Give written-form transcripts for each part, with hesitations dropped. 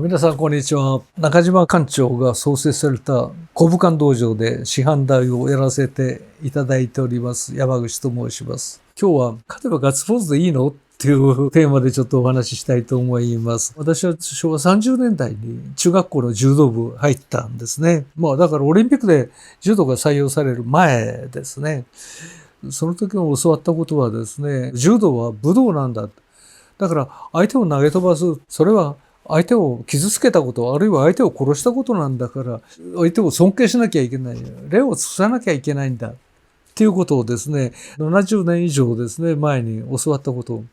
皆さん、こんにちは。中島館長が創設された古武館道場で師範代をやらせていただいております。山口と申します。今日は、勝てばガッツポーズでいいのっていうテーマでちょっとお話ししたいと思います。私は昭和30年代に中学校の柔道部入ったんですね。だからオリンピックで柔道が採用される前ですね。その時に教わったことはですね、柔道は武道なんだ。だから相手を投げ飛ばす、それは相手を傷つけたこと、あるいは相手を殺したことなんだから、相手を尊敬しなきゃいけない。礼を尽くさなきゃいけないんだ。っていうことをですね、70年以上ですね、前に教わったこと。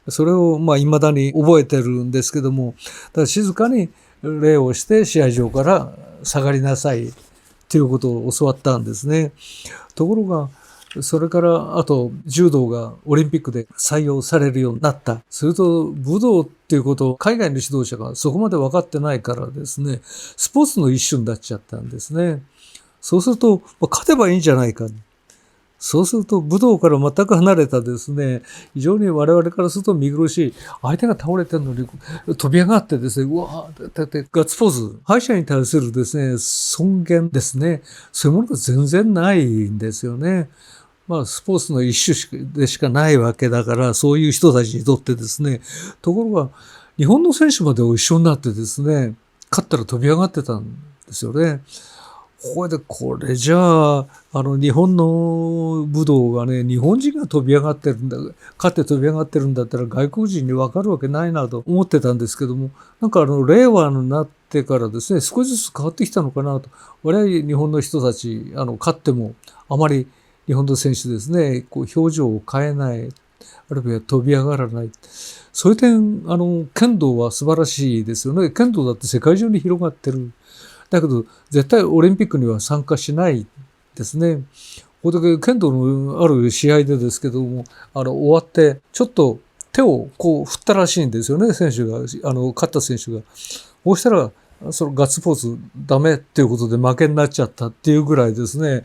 それを未だに覚えてるんですけども、だから静かに礼をして試合場から下がりなさい。っていうことを教わったんですね。ところが、それからあと柔道がオリンピックで採用されるようになった。すると武道っていうことを海外の指導者がそこまで分かってないからですね、スポーツの一種になっちゃったんですね。そうすると勝てばいいんじゃないか。そうすると武道から全く離れたですね、非常に我々からすると見苦しい、相手が倒れてるのに飛び上がってですね、うわーってガッツポーズ、敗者に対するですね、尊厳ですね、そういうものが全然ないんですよね。スポーツの一種でしかないわけだから、そういう人たちにとってですね、ところが、日本の選手まで一緒になってですね、勝ったら飛び上がってたんですよね。これじゃあ、日本の武道がね、日本人が飛び上がってるんだ、勝って飛び上がってるんだったら外国人に分かるわけないなと思ってたんですけども、令和になってからですね、少しずつ変わってきたのかなと。我々日本の人たち、勝ってもあまり日本の選手ですね、表情を変えない、あるいは飛び上がらない。そういう点、剣道は素晴らしいですよね。剣道だって世界中に広がってる。だけど、絶対オリンピックには参加しないですね。これだけ剣道のある試合でですけども、終わって、ちょっと手を振ったらしいんですよね、選手が、勝った選手が。そうしたら、そのガッツポーズダメっていうことで負けになっちゃったっていうぐらいですね、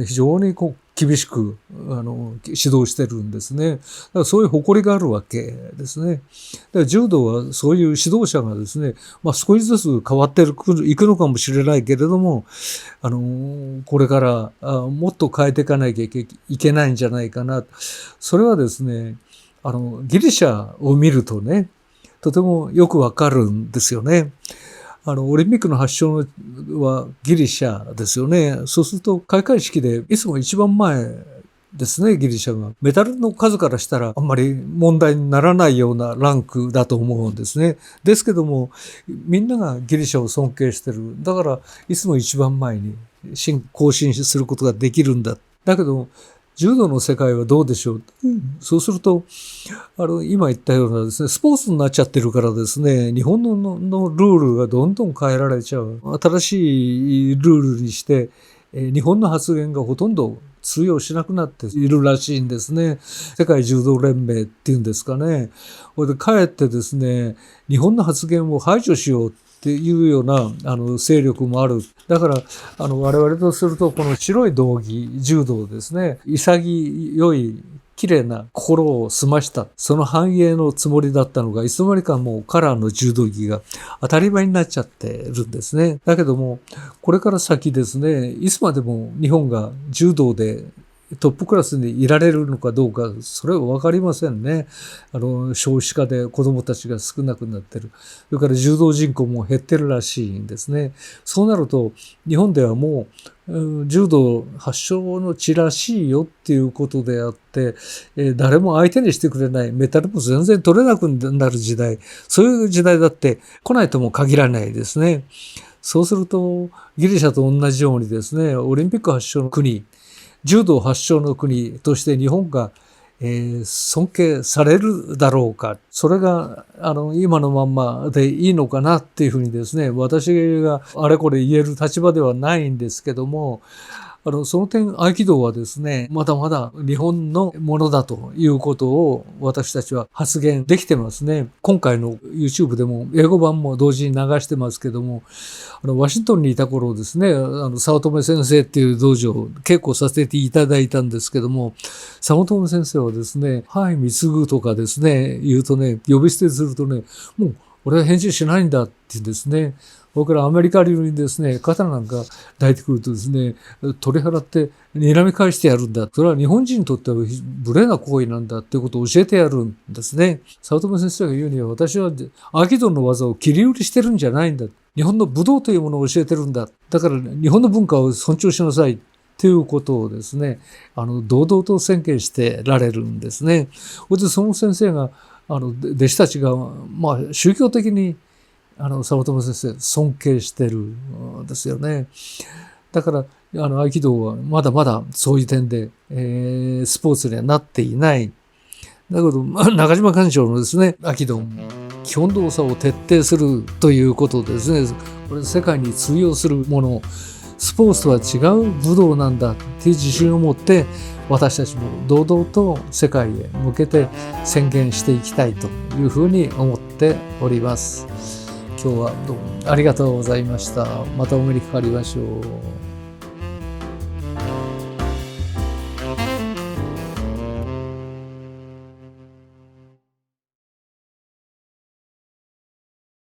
非常に厳しく、指導してるんですね。だからそういう誇りがあるわけですね。だから柔道はそういう指導者がですね、少しずつ変わっていくのかもしれないけれども、これからもっと変えていかなきゃいけないんじゃないかな。それはですね、ギリシャを見るとね、とてもよくわかるんですよね。オリンピックの発祥はギリシャですよね。そうすると開会式でいつも一番前ですね、ギリシャが。メダルの数からしたらあんまり問題にならないようなランクだと思うんですね。ですけども、みんながギリシャを尊敬してる。だからいつも一番前に更新することができるんだ。だけど、柔道の世界はどうでしょう。そうすると、今言ったようなですね、スポーツになっちゃってるからですね、日本のルールがどんどん変えられちゃう。新しいルールにして、日本の発言がほとんど通用しなくなっているらしいんですね。世界柔道連盟っていうんですかね。これでかえってですね、日本の発言を排除しようっていうような勢力もある。だから我々とするとこの白い道着柔道ですね、潔い綺麗な心を澄ましたその繁栄のつもりだったのが、いつの間にかもうカラーの柔道着が当たり前になっちゃってるんですね。だけどもこれから先ですね、いつまでも日本が柔道でトップクラスにいられるのかどうか、それは分かりませんね。少子化で子供たちが少なくなってる。それから柔道人口も減ってるらしいんですね。そうなると、日本ではもう、柔道発祥の地らしいよっていうことであって、誰も相手にしてくれない、メダルも全然取れなくなる時代、そういう時代だって来ないとも限らないですね。そうすると、ギリシャと同じようにですね、オリンピック発祥の国、柔道発祥の国として日本が、尊敬されるだろうか。それが今のまんまでいいのかなっていうふうにですね、私があれこれ言える立場ではないんですけども、その点合気道はですね、まだまだ日本のものだということを私たちは発言できてますね。今回の YouTube でも英語版も同時に流してますけども、ワシントンにいた頃ですね、早乙女先生っていう道場を稽古させていただいたんですけども、早乙女先生はですね、はい、貢ぐとかですね、言うとね、呼び捨てするとね、もう俺は返事しないんだってですね、僕らアメリカ流にですね、刀なんか抱いてくるとですね、取り払って睨み返してやるんだ。それは日本人にとっては無礼な行為なんだっていうことを教えてやるんですね。早乙女先生が言うには、私はアキドの技を切り売りしてるんじゃないんだ。日本の武道というものを教えてるんだ。だから日本の文化を尊重しなさい。ということをですね、堂々と宣言してられるんですね。その先生が、弟子たちが、宗教的に、早乙女先生、尊敬してるんですよね。だから、合気道はまだまだそういう点で、スポーツにはなっていない。だけど、中島館長のですね、合気道、基本動作を徹底するということですね。これ世界に通用するもの、スポーツとは違う武道なんだっていう自信を持って、私たちも堂々と世界へ向けて宣言していきたいというふうに思っております。今日はどうもありがとうございました。またお目にかかりましょう。